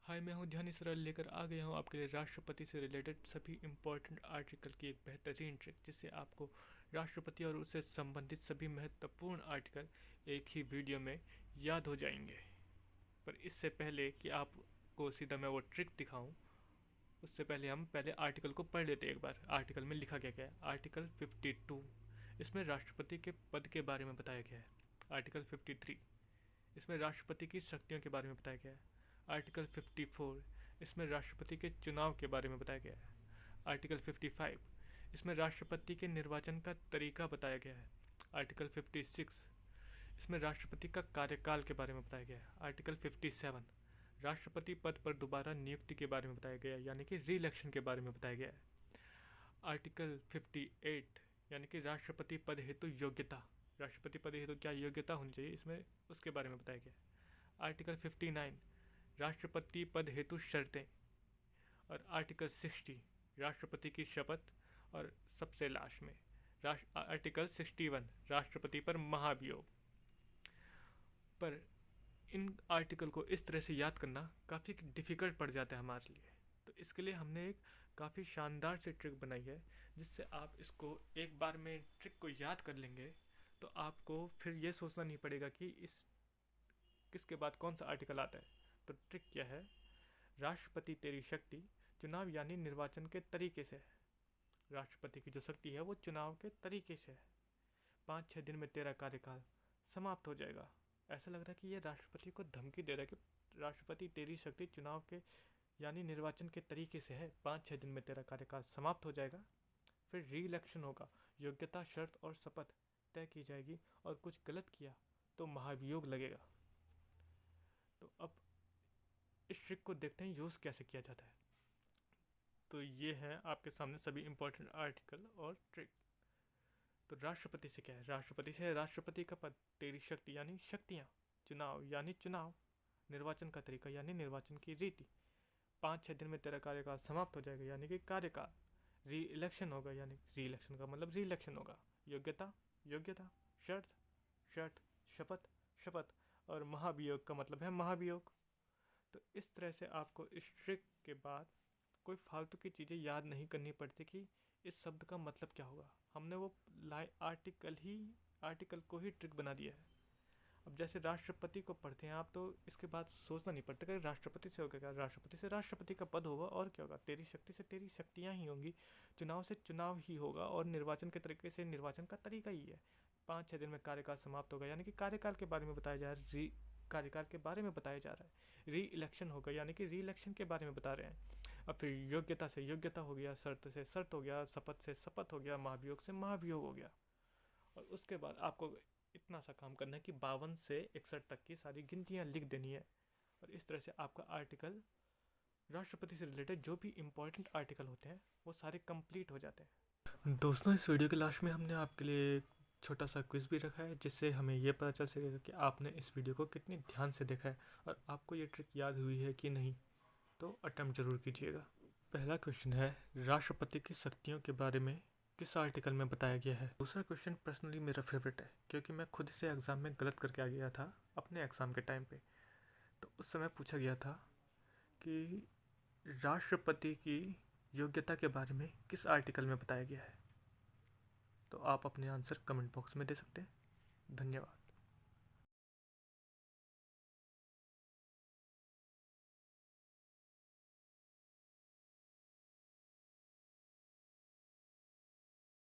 हाय, मैं हूँ ध्यानी सरल लेकर आ गया हूँ आपके लिए राष्ट्रपति से रिलेटेड सभी इम्पोर्टेंट आर्टिकल की एक बेहतरीन ट्रिक, जिससे आपको राष्ट्रपति और उससे संबंधित सभी महत्वपूर्ण आर्टिकल एक ही वीडियो में याद हो जाएंगे। पर इससे पहले कि आपको सीधा मैं वो ट्रिक दिखाऊं, उससे पहले हम आर्टिकल को पढ़ लेते हैं एक बार। आर्टिकल में लिखा क्या गया है? आर्टिकल 52, इसमें राष्ट्रपति के पद के बारे में बताया गया है। आर्टिकल 53, इसमें राष्ट्रपति की शक्तियों के बारे में बताया गया है। आर्टिकल 54, इसमें राष्ट्रपति के चुनाव के बारे में बताया गया है। आर्टिकल 55, इसमें राष्ट्रपति के निर्वाचन का तरीका बताया गया है। आर्टिकल 56, इसमें राष्ट्रपति का कार्यकाल के बारे में बताया गया है। आर्टिकल 57, राष्ट्रपति पद पर दोबारा नियुक्ति के बारे में बताया गया है, यानी कि री इलेक्शन के बारे में बताया गया है। आर्टिकल 58, यानी कि राष्ट्रपति पद हेतु योग्यता, राष्ट्रपति पद हेतु क्या योग्यता होनी चाहिए, इसमें उसके बारे में बताया गया है। आर्टिकल 59, राष्ट्रपति पद हेतु शर्तें। और आर्टिकल 60, राष्ट्रपति की शपथ। और सबसे लास्ट में आर्टिकल 61, राष्ट्रपति पर महाभियोग। पर इन आर्टिकल को इस तरह से याद करना काफ़ी डिफ़िकल्ट पड़ जाता है हमारे लिए, तो इसके लिए हमने एक काफ़ी शानदार सी ट्रिक बनाई है, जिससे आप इसको एक बार में ट्रिक को याद कर लेंगे तो आपको फिर ये सोचना नहीं पड़ेगा कि इस किसके बाद कौन सा आर्टिकल आता है। तो ट्रिक क्या है? राष्ट्रपति तेरी शक्ति चुनाव यानी निर्वाचन के तरीके से है। राष्ट्रपति की जो शक्ति है वो चुनाव के तरीके से है। 5-6 दिन में तेरा कार्यकाल समाप्त हो जाएगा। ऐसा लग रहा है कि ये राष्ट्रपति को धमकी दे रहा है कि राष्ट्रपति तेरी शक्ति चुनाव के यानी निर्वाचन के तरीके से है, 5-6 दिन में तेरा कार्यकाल समाप्त हो जाएगा, फिर री इलेक्शन होगा, योग्यता, शर्त और शपथ तय की जाएगी, और कुछ गलत किया तो महाभियोग लगेगा। तो अब इस ट्रिक को देखते हैं यूज़ कैसे किया जाता है। तो ये है आपके सामने सभी इंपॉर्टेंट आर्टिकल और ट्रिक। तो राष्ट्रपति से क्या है? राष्ट्रपति से है राष्ट्रपति का पद, तेरी शक्ति यानी शक्तियाँ, चुनाव यानी चुनाव, निर्वाचन का तरीका यानी निर्वाचन की रीति, 5-6 दिन में तेरा कार्यकाल समाप्त हो जाएगा यानी कि कार्यकाल, री इलेक्शन होगा यानी री इलेक्शन का मतलब री इलेक्शन होगा, योग्यता योग्यता, शर्त शर्त, शपथ शपथ, और महाभियोग का मतलब है महाभियोग। तो इस तरह से आपको इस ट्रिक के बाद कोई फालतू की चीज़ें याद नहीं करनी पड़ती कि इस शब्द का मतलब क्या होगा। हमने वो आर्टिकल को ही ट्रिक बना दिया है। अब जैसे राष्ट्रपति को पढ़ते हैं आप, तो इसके बाद सोचना नहीं पड़ता कि राष्ट्रपति से होगा क्या, राष्ट्रपति से राष्ट्रपति का पद होगा और क्या होगा, तेरी शक्ति से तेरी शक्तियाँ ही होंगी, चुनाव से चुनाव ही होगा, और निर्वाचन के तरीके से निर्वाचन का तरीका ही है। 5-6 दिन में कार्यकाल समाप्त होगा यानी कि कार्यकाल के बारे में बताया जा रहा है, कार्यकाल के बारे में बताया जा रहा है। री इलेक्शन होगा यानी कि री इलेक्शन के बारे में बता रहे हैं। और फिर योग्यता से योग्यता हो गया, शर्त से शर्त हो गया, शपथ से शपथ हो गया, महाभियोग से महाभियोग हो गया। और उसके बाद आपको इतना सा काम करना है कि 52 से 61 तक की सारी गिनतियाँ लिख देनी है। और इस तरह से आपका आर्टिकल, राष्ट्रपति से रिलेटेड जो भी इम्पोर्टेंट आर्टिकल होते हैं वो सारे कंप्लीट हो जाते हैं। दोस्तों, इस वीडियो के लास्ट में हमने आपके लिए एक छोटा सा क्विज भी रखा है, जिससे हमें ये पता चल सकेगा कि आपने इस वीडियो को कितनी ध्यान से देखा है और आपको ये ट्रिक याद हुई है कि नहीं। तो अटेम्प्ट जरूर कीजिएगा। पहला क्वेश्चन है, राष्ट्रपति की शक्तियों के बारे में किस आर्टिकल में बताया गया है? दूसरा क्वेश्चन पर्सनली मेरा फेवरेट है, क्योंकि मैं खुद से एग्ज़ाम में गलत करके आ गया था अपने एग्ज़ाम के टाइम पे। तो उस समय पूछा गया था कि राष्ट्रपति की योग्यता के बारे में किस आर्टिकल में बताया गया है। तो आप अपने आंसर कमेंट बॉक्स में दे सकते हैं। धन्यवाद।